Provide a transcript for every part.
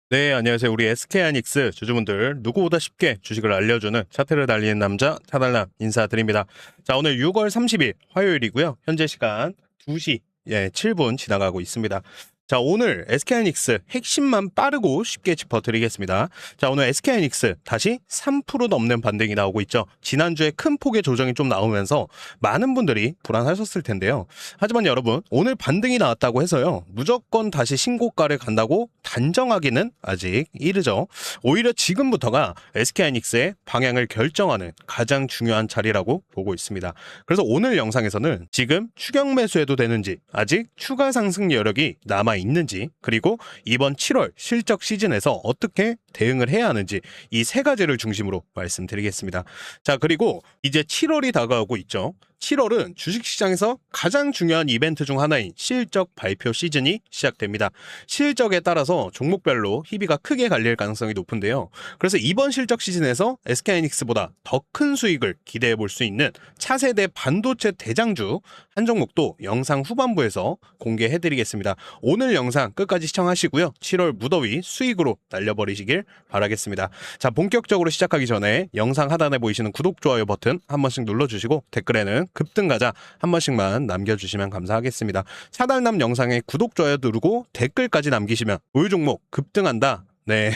네, 안녕하세요. 우리 SK하이닉스 주주분들 누구보다 쉽게 주식을 알려주는 차트를 달리는 남자 차달남 인사드립니다. 자, 오늘 6월 30일 화요일이고요. 현재 시간 2시 7분 지나가고 있습니다. 자, 오늘 SK하이닉스 핵심만 빠르고 쉽게 짚어드리겠습니다. 자, 오늘 SK하이닉스 다시 3% 넘는 반등이 나오고 있죠. 지난주에 큰 폭의 조정이 좀 나오면서 많은 분들이 불안하셨을 텐데요. 하지만 여러분, 오늘 반등이 나왔다고 해서요, 무조건 다시 신고가를 간다고 단정하기는 아직 이르죠. 오히려 지금부터가 SK하이닉스의 방향을 결정하는 가장 중요한 자리라고 보고 있습니다. 그래서 오늘 영상에서는 지금 추격 매수해도 되는지, 아직 추가 상승 여력이 남아 있는지, 그리고 이번 7월 실적 시즌에서 어떻게 대응을 해야 하는지 이 세 가지를 중심으로 말씀드리겠습니다. 자, 그리고 이제 7월이 다가오고 있죠. 7월은 주식시장에서 가장 중요한 이벤트 중 하나인 실적 발표 시즌이 시작됩니다. 실적에 따라서 종목별로 희비가 크게 갈릴 가능성이 높은데요. 그래서 이번 실적 시즌에서 SK하이닉스보다 더 큰 수익을 기대해 볼 수 있는 차세대 반도체 대장주 한 종목도 영상 후반부에서 공개해 드리겠습니다. 오늘 영상 끝까지 시청하시고요. 7월 무더위 수익으로 날려버리시길 바라겠습니다. 자, 본격적으로 시작하기 전에 영상 하단에 보이시는 구독, 좋아요 버튼 한 번씩 눌러주시고 댓글에는 급등가자 한 번씩만 남겨주시면 감사하겠습니다. 차달남 영상에 구독, 좋아요 누르고 댓글까지 남기시면 우유 종목 급등한다. 네.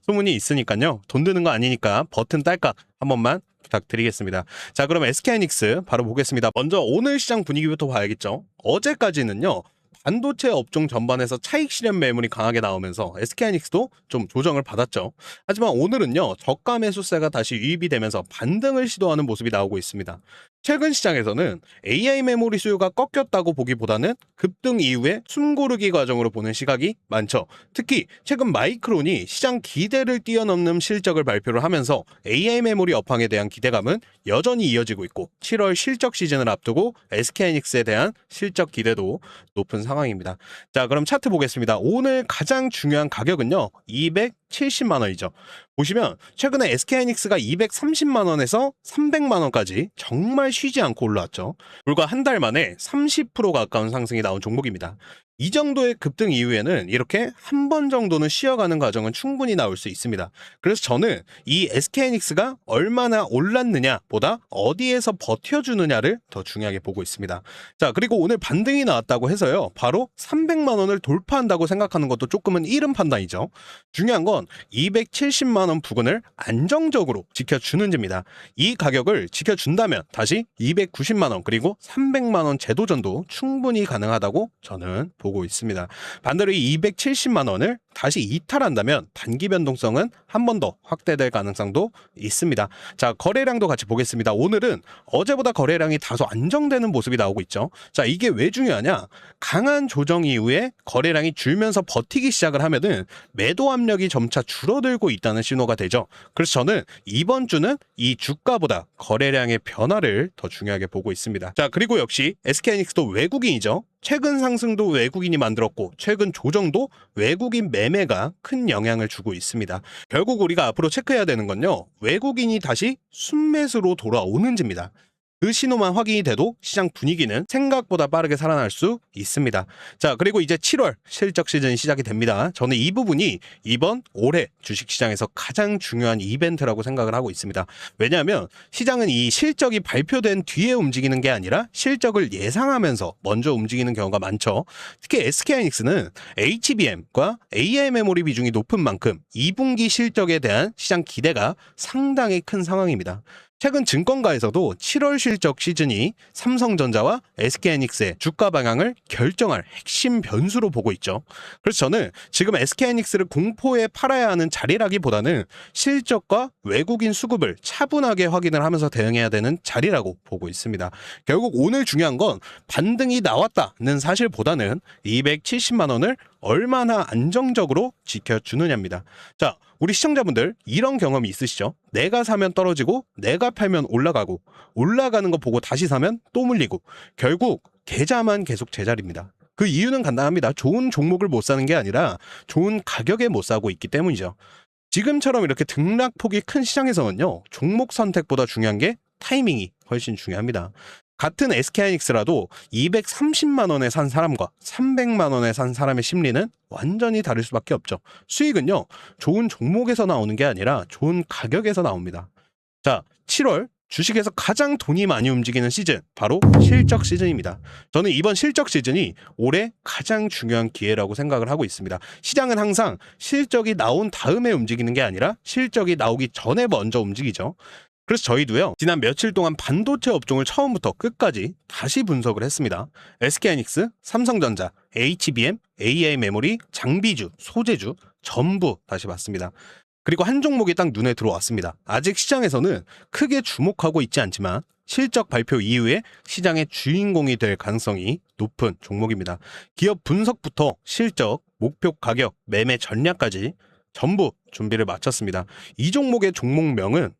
소문이 있으니까요. 돈 드는 거 아니니까 버튼 딸깍 한 번만 부탁드리겠습니다. 자, 그럼 SK하이닉스 바로 보겠습니다. 먼저 오늘 시장 분위기부터 봐야겠죠. 어제까지는요, 반도체 업종 전반에서 차익 실현 매물이 강하게 나오면서 SK하이닉스도 좀 조정을 받았죠. 하지만 오늘은요, 저가 매수세가 다시 유입이 되면서 반등을 시도하는 모습이 나오고 있습니다. 최근 시장에서는 AI 메모리 수요가 꺾였다고 보기보다는 급등 이후에 숨고르기 과정으로 보는 시각이 많죠. 특히 최근 마이크론이 시장 기대를 뛰어넘는 실적을 발표를 하면서 AI 메모리 업황에 대한 기대감은 여전히 이어지고 있고, 7월 실적 시즌을 앞두고 SK하이닉스에 대한 실적 기대도 높은 상황입니다. 자, 그럼 차트 보겠습니다. 오늘 가장 중요한 가격은요, 270만 원이죠. 보시면 최근에 SK하이닉스가 230만 원에서 300만 원까지 정말 쉬지 않고 올라왔죠. 불과 한 달 만에 30% 가까운 상승이 나온 종목입니다. 이 정도의 급등 이후에는 이렇게 한 번 정도는 쉬어가는 과정은 충분히 나올 수 있습니다. 그래서 저는 이 SK하이닉스가 얼마나 올랐느냐 보다 어디에서 버텨주느냐를 더 중요하게 보고 있습니다. 자, 그리고 오늘 반등이 나왔다고 해서요, 바로 300만 원을 돌파한다고 생각하는 것도 조금은 이른 판단이죠. 중요한 건 270만 원 부근을 안정적으로 지켜주는지입니다. 이 가격을 지켜준다면 다시 290만 원 그리고 300만 원 재도전도 충분히 가능하다고 저는 보고 있습니다. 반대로 이 270만 원을 다시 이탈한다면 단기 변동성은 한 번 더 확대될 가능성도 있습니다. 자, 거래량도 같이 보겠습니다. 오늘은 어제보다 거래량이 다소 안정되는 모습이 나오고 있죠. 자, 이게 왜 중요하냐? 강한 조정 이후에 거래량이 줄면서 버티기 시작을 하면은 매도 압력이 점차 줄어들고 있다는 신호가 되죠. 그래서 저는 이번 주는 이 주가보다 거래량의 변화를 더 중요하게 보고 있습니다. 자, 그리고 역시 SK하이닉스도 외국인이죠. 최근 상승도 외국인이 만들었고, 최근 조정도 외국인 매매가 큰 영향을 주고 있습니다. 결국 우리가 앞으로 체크해야 되는 건요, 외국인이 다시 순매수로 돌아오는지입니다. 그 신호만 확인이 돼도 시장 분위기는 생각보다 빠르게 살아날 수 있습니다. 자, 그리고 이제 7월 실적 시즌이 시작이 됩니다. 저는 이 부분이 이번 올해 주식시장에서 가장 중요한 이벤트라고 생각을 하고 있습니다. 왜냐하면 시장은 이 실적이 발표된 뒤에 움직이는 게 아니라 실적을 예상하면서 먼저 움직이는 경우가 많죠. 특히 SK하이닉스는 HBM과 AI 메모리 비중이 높은 만큼 2분기 실적에 대한 시장 기대가 상당히 큰 상황입니다. 최근 증권가에서도 7월 실적 시즌이 삼성전자와 SK하이닉스의 주가 방향을 결정할 핵심 변수로 보고 있죠. 그래서 저는 지금 SK하이닉스를 공포에 팔아야 하는 자리라기보다는 실적과 외국인 수급을 차분하게 확인을 하면서 대응해야 되는 자리라고 보고 있습니다. 결국 오늘 중요한 건 반등이 나왔다는 사실보다는 270만 원을 얼마나 안정적으로 지켜주느냐입니다. 자, 우리 시청자분들 이런 경험이 있으시죠? 내가 사면 떨어지고 내가 팔면 올라가고 올라가는 거 보고 다시 사면 또 물리고 결국 계좌만 계속 제자리입니다. 그 이유는 간단합니다. 좋은 종목을 못 사는 게 아니라 좋은 가격에 못 사고 있기 때문이죠. 지금처럼 이렇게 등락폭이 큰 시장에서는요, 종목 선택보다 중요한 게 타이밍이 훨씬 중요합니다. 같은 SK하이닉스라도 230만 원에 산 사람과 300만 원에 산 사람의 심리는 완전히 다를 수밖에 없죠. 수익은요, 좋은 종목에서 나오는 게 아니라 좋은 가격에서 나옵니다. 자, 7월 주식에서 가장 돈이 많이 움직이는 시즌, 바로 실적 시즌입니다. 저는 이번 실적 시즌이 올해 가장 중요한 기회라고 생각을 하고 있습니다. 시장은 항상 실적이 나온 다음에 움직이는 게 아니라 실적이 나오기 전에 먼저 움직이죠. 그래서 저희도요, 지난 며칠 동안 반도체 업종을 처음부터 끝까지 다시 분석을 했습니다. SK하이닉스, 삼성전자, HBM, AI 메모리, 장비주, 소재주 전부 다시 봤습니다. 그리고 한 종목이 딱 눈에 들어왔습니다. 아직 시장에서는 크게 주목하고 있지 않지만 실적 발표 이후에 시장의 주인공이 될 가능성이 높은 종목입니다. 기업 분석부터 실적, 목표 가격, 매매 전략까지 전부 준비를 마쳤습니다. 이 종목의 종목명은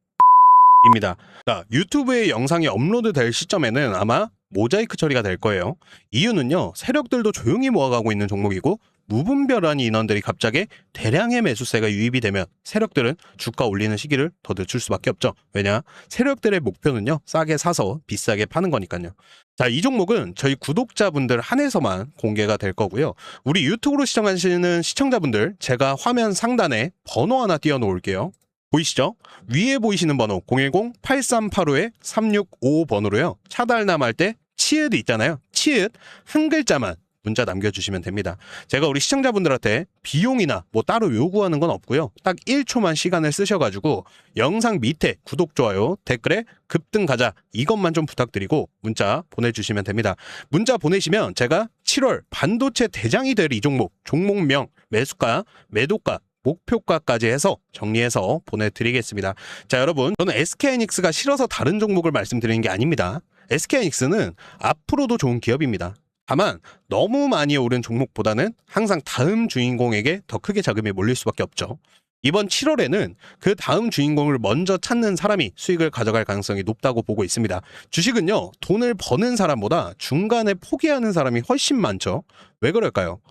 입니다. 자, 유튜브에 영상이 업로드 될 시점에는 아마 모자이크 처리가 될 거예요. 이유는요, 세력들도 조용히 모아가고 있는 종목이고 무분별한 인원들이 갑자기 대량의 매수세가 유입이 되면 세력들은 주가 올리는 시기를 더 늦출 수밖에 없죠. 왜냐? 세력들의 목표는요, 싸게 사서 비싸게 파는 거니까요. 자, 이 종목은 저희 구독자분들 한해서만 공개가 될 거고요. 우리 유튜브로 시청하시는 시청자분들, 제가 화면 상단에 번호 하나 띄워 놓을게요. 보이시죠? 위에 보이시는 번호 010-8385-3655번호로요. 차달남할 때 치읓 있잖아요. 치읓 한 글자만 문자 남겨주시면 됩니다. 제가 우리 시청자분들한테 비용이나 뭐 따로 요구하는 건 없고요. 딱 1초만 시간을 쓰셔가지고 영상 밑에 구독, 좋아요, 댓글에 급등 가자 이것만 좀 부탁드리고 문자 보내주시면 됩니다. 문자 보내시면 제가 7월 반도체 대장이 될 이 종목, 종목명, 매수가, 매도가, 목표가까지 해서 정리해서 보내드리겠습니다. 자, 여러분, 저는 SK하이닉스가 싫어서 다른 종목을 말씀드리는 게 아닙니다. SK하이닉스는 앞으로도 좋은 기업입니다. 다만 너무 많이 오른 종목보다는 항상 다음 주인공에게 더 크게 자금이 몰릴 수밖에 없죠. 이번 7월에는 그 다음 주인공을 먼저 찾는 사람이 수익을 가져갈 가능성이 높다고 보고 있습니다. 주식은요, 돈을 버는 사람보다 중간에 포기하는 사람이 훨씬 많죠. 왜 그럴까요?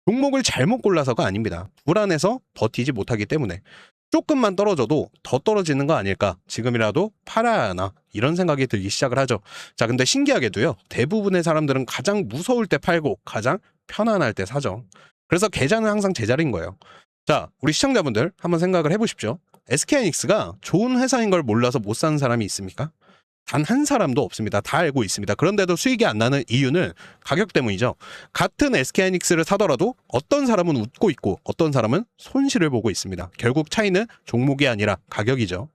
종목을 잘못 골라서가 아닙니다. 불안해서 버티지 못하기 때문에. 조금만 떨어져도 더 떨어지는 거 아닐까? 지금이라도 팔아야 하나? 이런 생각이 들기 시작을 하죠. 자, 근데 신기하게도요, 대부분의 사람들은 가장 무서울 때 팔고 가장 편안할 때 사죠. 그래서 계좌는 항상 제자리인 거예요. 자, 우리 시청자분들 한번 생각을 해보십시오. SK하이닉스가 좋은 회사인 걸 몰라서 못 사는 사람이 있습니까? 단 한 사람도 없습니다. 다 알고 있습니다. 그런데도 수익이 안 나는 이유는 가격 때문이죠. 같은 SK하이닉스를 사더라도 어떤 사람은 웃고 있고 어떤 사람은 손실을 보고 있습니다. 결국 차이는 종목이 아니라 가격이죠.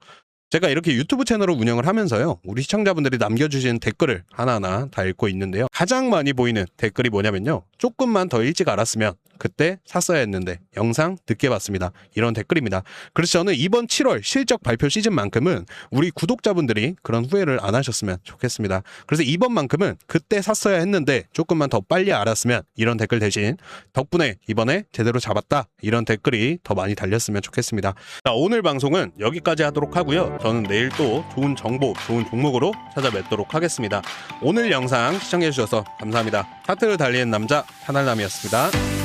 제가 이렇게 유튜브 채널을 운영을 하면서요, 우리 시청자분들이 남겨주신 댓글을 하나하나 다 읽고 있는데요. 가장 많이 보이는 댓글이 뭐냐면요, 조금만 더 일찍 알았으면 그때 샀어야 했는데 영상 늦게 봤습니다. 이런 댓글입니다. 그래서 저는 이번 7월 실적 발표 시즌만큼은 우리 구독자분들이 그런 후회를 안 하셨으면 좋겠습니다. 그래서 이번만큼은 그때 샀어야 했는데 조금만 더 빨리 알았으면 이런 댓글 대신 덕분에 이번에 제대로 잡았다 이런 댓글이 더 많이 달렸으면 좋겠습니다. 자, 오늘 방송은 여기까지 하도록 하고요. 저는 내일 또 좋은 정보, 좋은 종목으로 찾아뵙도록 하겠습니다. 오늘 영상 시청해주셔서 감사합니다. 차트를 달리는 남자 차달남이었습니다.